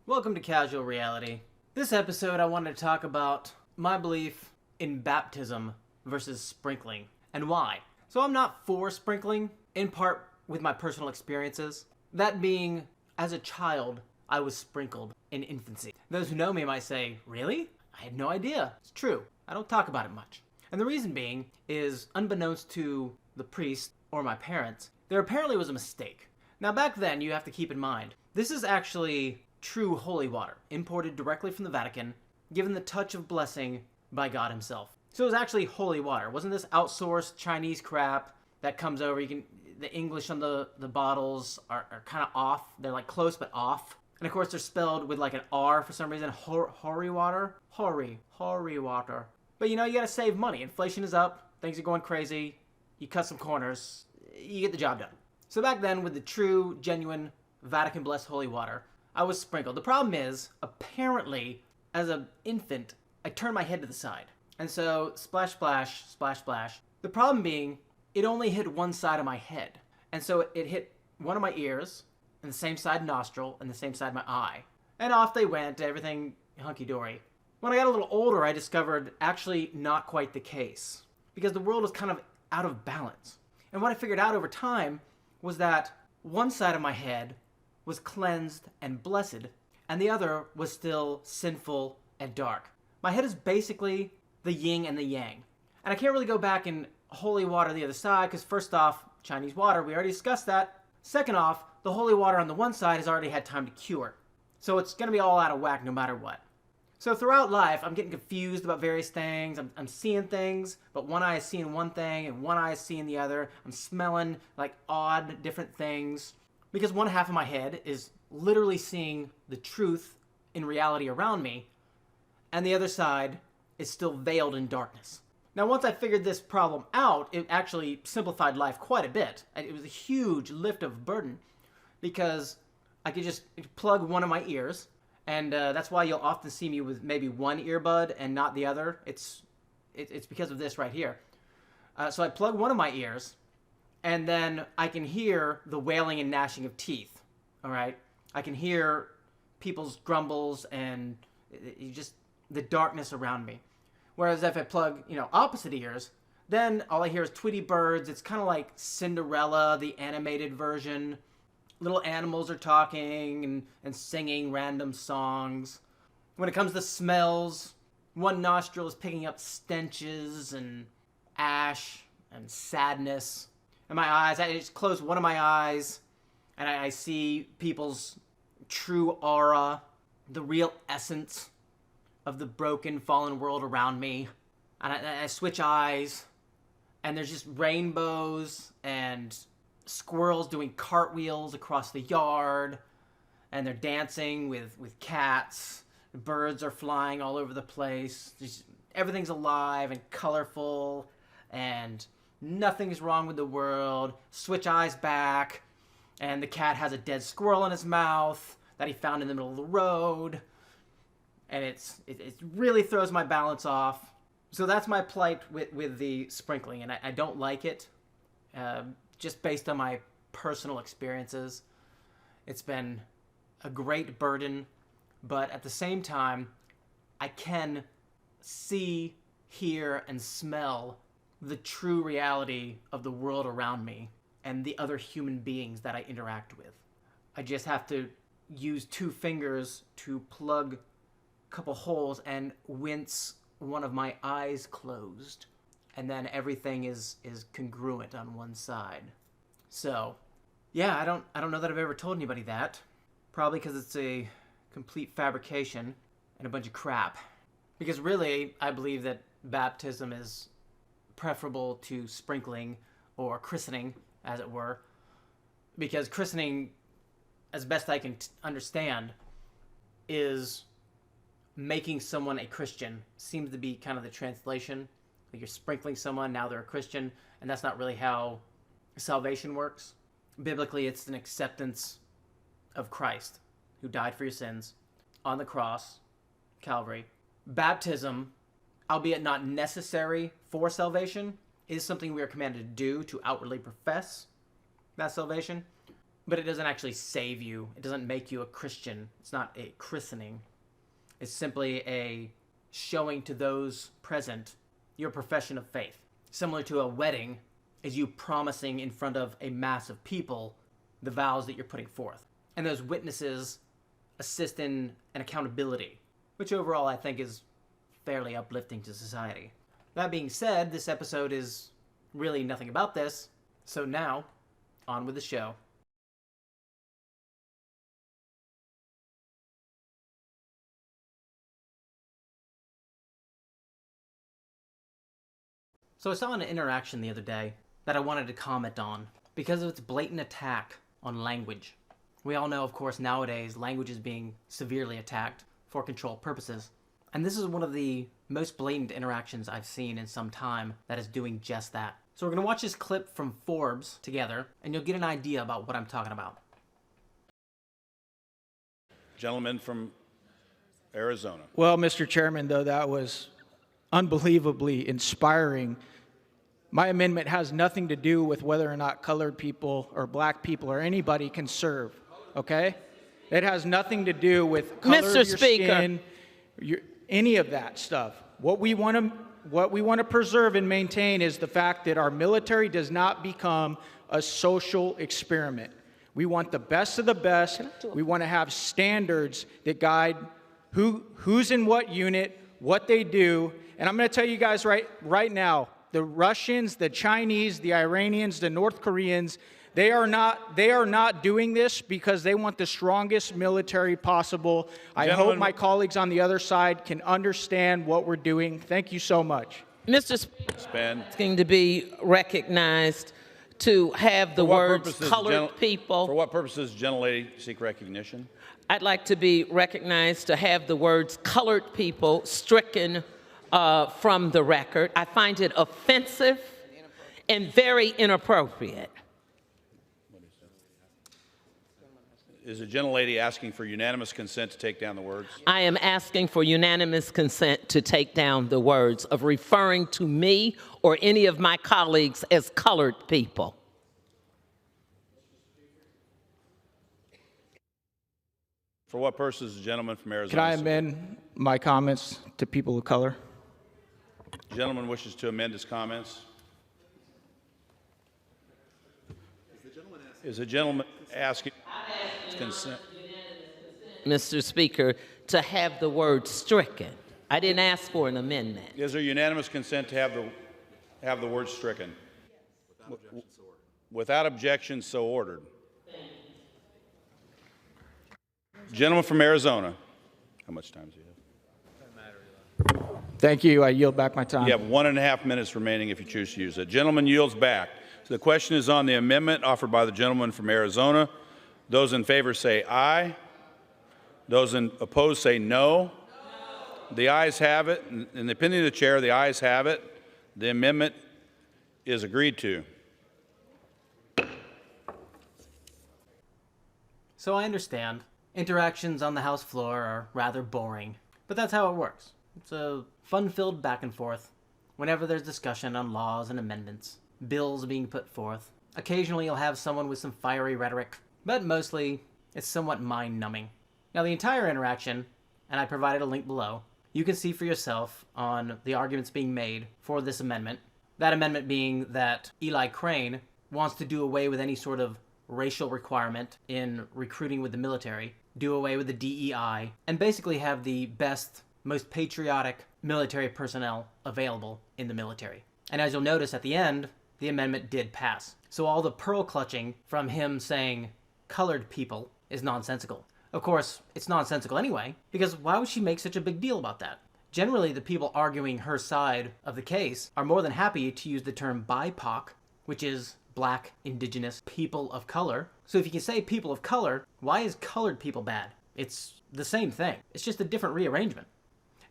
Welcome to Casual Reality. This episode I wanted to talk about my belief in baptism versus sprinkling and why. So I'm not for sprinkling, in part with my personal experiences. That being, as a child, I was sprinkled in infancy. Those who know me might say, really? I had no idea. It's true. I don't talk about it much. And the reason being is, unbeknownst to the priest or my parents, there apparently was a mistake. Now back then, you have to keep in mind, this is actually true holy water, imported directly from the Vatican, given the touch of blessing by God himself. So it was actually holy water. It wasn't this outsourced Chinese crap that comes over. The English on the bottles are kind of off. They're like close but off. And of course they're spelled with like an R for some reason. Hoary water? Hoary water. But you gotta save money. Inflation is up. Things are going crazy. You cut some corners. You get the job done. So back then, with the true, genuine, Vatican-blessed holy water, I was sprinkled. The problem is, apparently, as an infant, I turned my head to the side. And so, splash, splash, splash, splash. The problem being, it only hit one side of my head. And so it hit one of my ears, and the same side nostril, and the same side my eye. And off they went, everything hunky-dory. When I got a little older, I discovered actually not quite the case. Because the world was kind of out of balance. And what I figured out over time was that one side of my head was cleansed and blessed, and the other was still sinful and dark. My head is basically the yin and the yang. And I can't really go back in holy water the other side, because first off, Chinese water, we already discussed that. Second off, the holy water on the one side has already had time to cure. So it's going to be all out of whack no matter what. So throughout life, I'm getting confused about various things. I'm seeing things, but one eye is seeing one thing, and one eye is seeing the other. I'm smelling like odd, different things. Because one half of my head is literally seeing the truth in reality around me, and the other side is still veiled in darkness. Now, once I figured this problem out, it actually simplified life quite a bit. It was a huge lift of burden, because I could just plug one of my ears, and that's why you'll often see me with maybe one earbud and not the other. It's because of this right here. So I plug one of my ears, and then I can hear the wailing and gnashing of teeth, all right? I can hear people's grumbles and just the darkness around me. Whereas if I plug, opposite ears, then all I hear is Tweety birds. It's kind of like Cinderella, the animated version. Little animals are talking and singing random songs. When it comes to smells, one nostril is picking up stenches and ash and sadness. And my eyes, I just close one of my eyes, and I see people's true aura, the real essence of the broken, fallen world around me. And I switch eyes, and there's just rainbows and squirrels doing cartwheels across the yard, and they're dancing with cats. Birds are flying all over the place. Everything's alive and colorful, and nothing's wrong with the world. Switch eyes back, and the cat has a dead squirrel in his mouth that he found in the middle of the road, and it really throws my balance off. So that's my plight with the sprinkling, and I don't like it, just based on my personal experiences. It's been a great burden, but at the same time, I can see, hear, and smell the true reality of the world around me and the other human beings that I interact with. I just have to use two fingers to plug a couple holes and wince one of my eyes closed, and then everything is congruent on one side. So, yeah, I don't know that I've ever told anybody that. Probably because it's a complete fabrication and a bunch of crap. Because really, I believe that baptism is preferable to sprinkling or christening, as it were. Because christening, as best I can understand, is making someone a Christian. Seems to be kind of the translation. Like you're sprinkling someone, now they're a Christian, and that's not really how salvation works. Biblically, it's an acceptance of Christ, who died for your sins on the cross, Calvary. Baptism, albeit not necessary for salvation, is something we are commanded to do to outwardly profess that salvation. but it doesn't actually save you. It doesn't make you a Christian. It's not a christening. It's simply a showing to those present your profession of faith. Similar to a wedding is you promising in front of a mass of people the vows that you're putting forth. And those witnesses assist in an accountability, which overall I think is fairly uplifting to society. That being said, this episode is really nothing about this, so now, on with the show. So I saw an interaction the other day that I wanted to comment on because of its blatant attack on language. We all know, of course, nowadays language is being severely attacked for control purposes. And this is one of the most blatant interactions I've seen in some time that is doing just that. So we're going to watch this clip from Forbes together, and you'll get an idea about what I'm talking about. Gentleman from Arizona. Well, Mr. Chairman, though, that was unbelievably inspiring. My amendment has nothing to do with whether or not colored people or black people or anybody can serve, okay? It has nothing to do with color of your skin, any of that stuff. What we want to preserve and maintain is the fact that our military does not become a social experiment. We want the best of the best. We want to have standards that guide who's in what unit, what they do. And I'm going to tell you guys right now, the Russians, the Chinese, the Iranians, the North Koreans, they are not doing this because they want the strongest military possible. I hope my colleagues on the other side can understand what we're doing. Thank you so much. Mr. Speaker, asking to be recognized to have the words colored people. For what purposes does the gentlelady seek recognition? I'd like to be recognized to have the words colored people stricken from the record. I find it offensive and very inappropriate. Is the gentlelady asking for unanimous consent to take down the words? I am asking for unanimous consent to take down the words of referring to me or any of my colleagues as colored people. For what purposes, the gentleman from Arizona? Can I amend my comments to people of color? The gentleman wishes to amend his comments. Is the gentleman asking consent? Mr. Speaker, to have the word stricken. I didn't ask for an amendment. Is there unanimous consent to have the word stricken? Without objection, so ordered. Gentleman from Arizona. How much time do you have? Thank you. I yield back my time. You have 1.5 minutes remaining if you choose to use it. Gentleman yields back. So the question is on the amendment offered by the gentleman from Arizona. Those in favor say aye. Those opposed say no. The ayes have it. In the opinion of the chair, the ayes have it. The amendment is agreed to. So I understand. Interactions on the House floor are rather boring, but that's how it works. It's a fun-filled back and forth whenever there's discussion on laws and amendments, bills being put forth. Occasionally you'll have someone with some fiery rhetoric, but mostly it's somewhat mind-numbing. Now the entire interaction, and I provided a link below, you can see for yourself on the arguments being made for this amendment. That amendment being that Eli Crane wants to do away with any sort of racial requirement in recruiting with the military, do away with the DEI, and basically have the best, most patriotic military personnel available in the military. And as you'll notice at the end, the amendment did pass. So all the pearl clutching from him saying colored people is nonsensical. Of course, it's nonsensical anyway, because why would she make such a big deal about that? Generally, the people arguing her side of the case are more than happy to use the term BIPOC, which is Black, Indigenous, people of color. So if you can say people of color, why is colored people bad? It's the same thing. It's just a different rearrangement.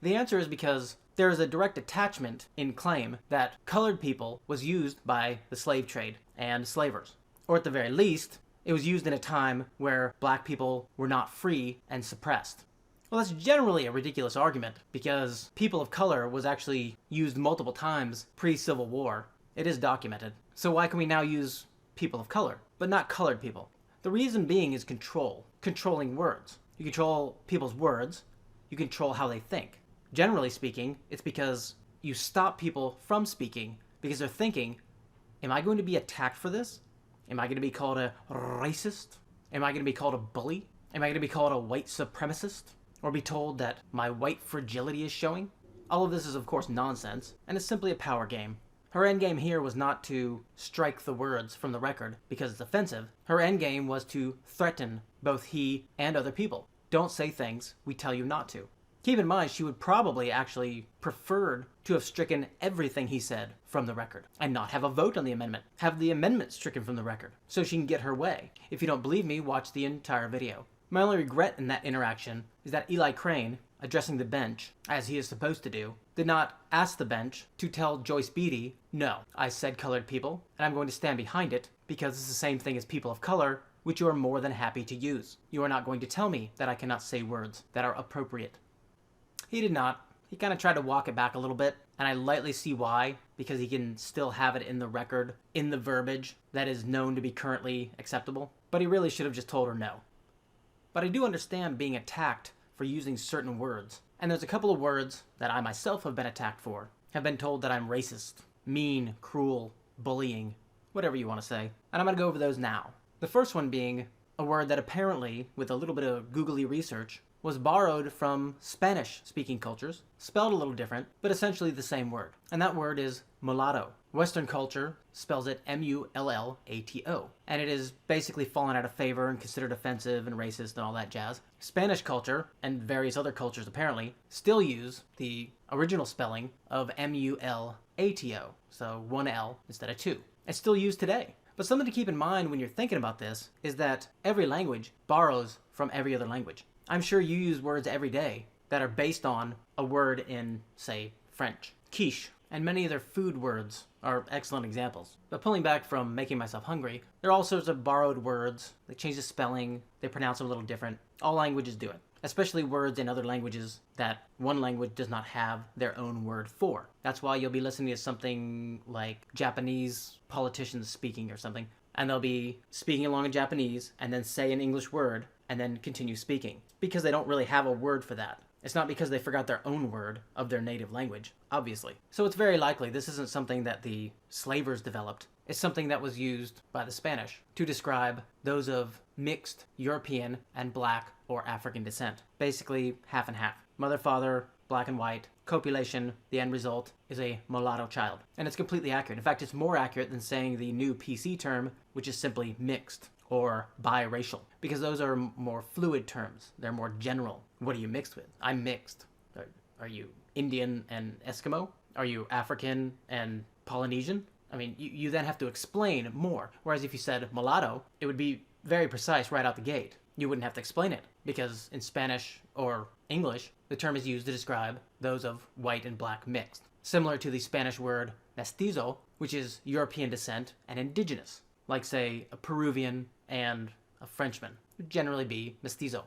The answer is because there is a direct attachment in claim that colored people was used by the slave trade and slavers. Or at the very least, it was used in a time where black people were not free and suppressed. Well, that's generally a ridiculous argument because people of color was actually used multiple times pre-Civil War. It is documented. So why can we now use people of color, but not colored people? The reason being is control. Controlling words. You control people's words. You control how they think. Generally speaking, it's because you stop people from speaking because they're thinking, am I going to be attacked for this? Am I going to be called a racist? Am I going to be called a bully? Am I going to be called a white supremacist? Or be told that my white fragility is showing? All of this is of course nonsense, and it's simply a power game. Her endgame here was not to strike the words from the record because it's offensive. Her endgame was to threaten both he and other people. Don't say things we tell you not to. Keep in mind, she would probably actually preferred to have stricken everything he said from the record and not have a vote on the amendment. Have the amendment stricken from the record so she can get her way. If you don't believe me, watch the entire video. My only regret in that interaction is that Eli Crane, addressing the bench, as he is supposed to do, did not ask the bench to tell Joyce Beatty, no, I said colored people, and I'm going to stand behind it because it's the same thing as people of color, which you are more than happy to use. You are not going to tell me that I cannot say words that are appropriate. He did not. He kind of tried to walk it back a little bit, and I lightly see why, because he can still have it in the record, in the verbiage that is known to be currently acceptable. But he really should have just told her no. But I do understand being attacked for using certain words. And there's a couple of words that I myself have been attacked for. Have been told that I'm racist, mean, cruel, bullying, whatever you want to say. And I'm going to go over those now. The first one being a word that apparently, with a little bit of googly research, was borrowed from Spanish-speaking cultures, spelled a little different, but essentially the same word. And that word is mulatto. Western culture spells it M-U-L-L-A-T-O. And it is basically fallen out of favor and considered offensive and racist and all that jazz. Spanish culture, and various other cultures apparently, still use the original spelling of M-U-L-A-T-O. So one L instead of two. It's still used today. But something to keep in mind when you're thinking about this is that every language borrows from every other language. I'm sure you use words every day that are based on a word in, say, French. Quiche, and many other food words are excellent examples. But pulling back from making myself hungry, there are all sorts of borrowed words. They change the spelling, they pronounce them a little different. All languages do it, especially words in other languages that one language does not have their own word for. That's why you'll be listening to something like Japanese politicians speaking or something, and they'll be speaking along in Japanese and then say an English word and then continue speaking, because they don't really have a word for that. It's not because they forgot their own word of their native language, obviously. So it's very likely this isn't something that the slavers developed. It's something that was used by the Spanish to describe those of mixed European and black or African descent. Basically half and half. Mother, father, black and white, copulation, the end result is a mulatto child. And it's completely accurate. In fact, it's more accurate than saying the new PC term, which is simply mixed or biracial, because those are more fluid terms. They're more general. What are you mixed with? I'm mixed. Are you Indian and Eskimo? Are you African and Polynesian? I mean, you then have to explain more. Whereas if you said mulatto, it would be very precise right out the gate. You wouldn't have to explain it, because in Spanish or English, the term is used to describe those of white and black mixed. Similar to the Spanish word mestizo, which is European descent and indigenous. Like, say, a Peruvian and a Frenchman would generally be mestizo.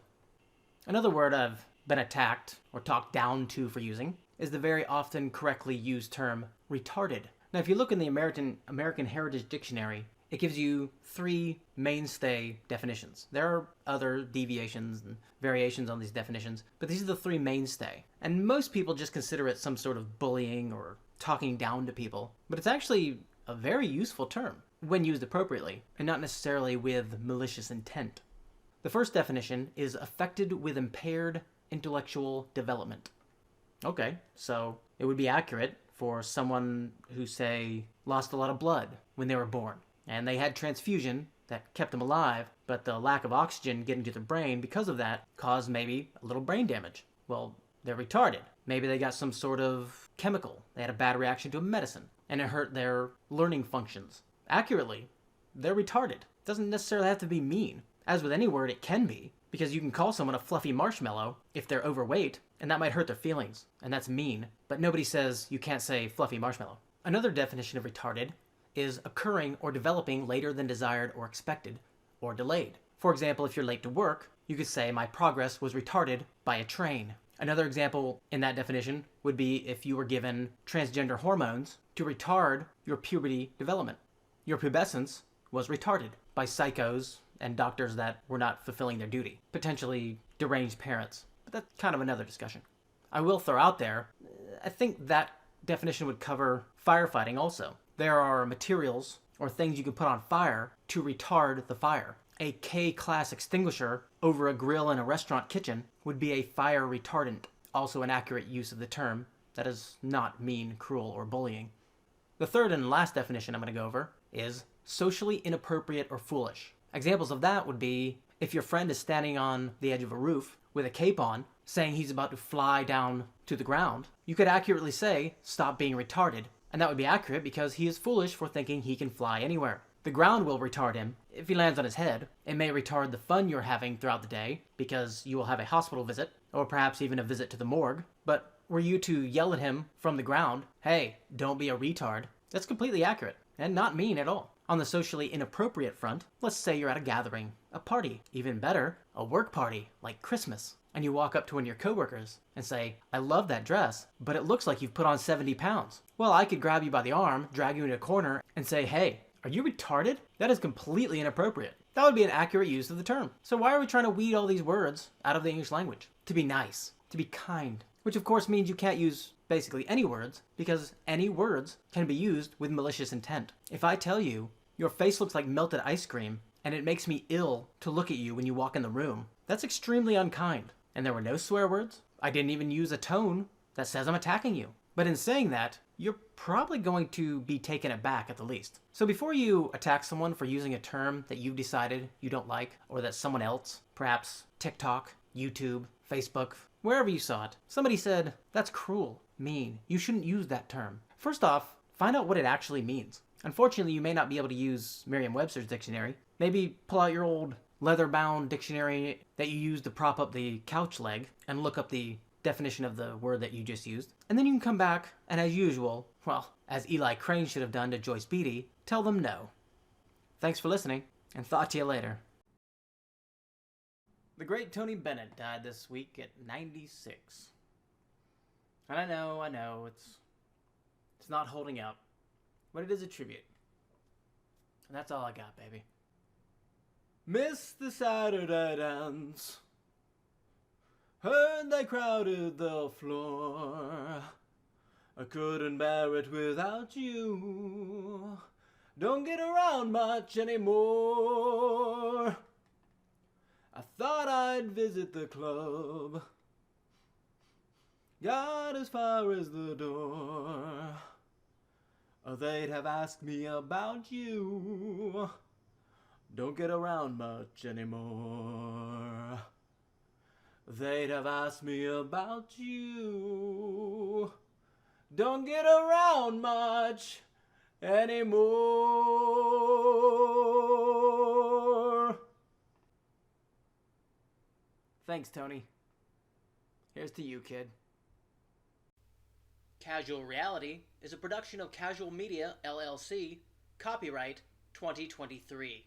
Another word I've been attacked or talked down to for using is the very often correctly used term retarded. Now, if you look in the American Heritage Dictionary, it gives you 3 mainstay definitions. There are other deviations and variations on these definitions, but these are the 3 mainstay. And most people just consider it some sort of bullying or talking down to people, but it's actually a very useful term when used appropriately, and not necessarily with malicious intent. The first definition is affected with impaired intellectual development. Okay, so it would be accurate for someone who, say, lost a lot of blood when they were born, and they had transfusion that kept them alive, but the lack of oxygen getting to their brain because of that caused maybe a little brain damage. Well, they're retarded. Maybe they got some sort of chemical. They had a bad reaction to a medicine, and it hurt their learning functions. Accurately, they're retarded. It doesn't necessarily have to be mean. As with any word, it can be, because you can call someone a fluffy marshmallow if they're overweight, and that might hurt their feelings, and that's mean. But nobody says you can't say fluffy marshmallow. Another definition of retarded is occurring or developing later than desired or expected, or delayed. For example, if you're late to work, you could say my progress was retarded by a train. Another example in that definition would be if you were given transgender hormones to retard your puberty development. Your pubescence was retarded by psychos and doctors that were not fulfilling their duty. Potentially deranged parents. But that's kind of another discussion. I will throw out there, I think that definition would cover firefighting also. There are materials or things you can put on fire to retard the fire. A K-class extinguisher over a grill in a restaurant kitchen would be a fire retardant, also an accurate use of the term. That does not mean cruel or bullying. The third and last definition I'm going to go over is socially inappropriate or foolish. Examples of that would be if your friend is standing on the edge of a roof with a cape on, saying he's about to fly down to the ground, you could accurately say, stop being retarded. And that would be accurate because he is foolish for thinking he can fly anywhere. The ground will retard him if he lands on his head. It may retard the fun you're having throughout the day because you will have a hospital visit or perhaps even a visit to the morgue. But were you to yell at him from the ground, hey, don't be a retard, that's completely accurate and not mean at all. On the socially inappropriate front, let's say you're at a gathering, a party, even better, a work party like Christmas, and you walk up to one of your coworkers and say, I love that dress, but it looks like you've put on 70 pounds. Well, I could grab you by the arm, drag you into a corner, and say, hey, are you retarded? That is completely inappropriate. That would be an accurate use of the term. So why are we trying to weed all these words out of the English language? To be nice, to be kind, which of course means you can't use basically any words because any words can be used with malicious intent. If I tell you, your face looks like melted ice cream and it makes me ill to look at you when you walk in the room, that's extremely unkind. And there were no swear words. I didn't even use a tone that says I'm attacking you. But in saying that, you're probably going to be taken aback at the least. So before you attack someone for using a term that you've decided you don't like, or that someone else, perhaps TikTok, YouTube, Facebook, wherever you saw it, somebody said, that's cruel, mean, you shouldn't use that term. First off, find out what it actually means. Unfortunately, you may not be able to use Merriam-Webster's dictionary. Maybe pull out your old leather-bound dictionary that you use to prop up the couch leg and look up the definition of the word that you just used. And then you can come back and, as usual, well, as Eli Crane should have done to Joyce Beatty, tell them no. Thanks for listening, and thought to you later. The great Tony Bennett died this week at 96. And I know, it's not holding up, but it is a tribute. And that's all I got, baby. Miss the Saturday dance. Heard they crowded the floor. I couldn't bear it without you. Don't get around much anymore. I thought I'd visit the club. Got as far as the door. They'd have asked me about you. Don't get around much anymore. They'd have asked me about you. Don't get around much anymore. Thanks, Tony. Here's to you, kid. Casual Reality is a production of Casual Media, LLC, copyright 2023.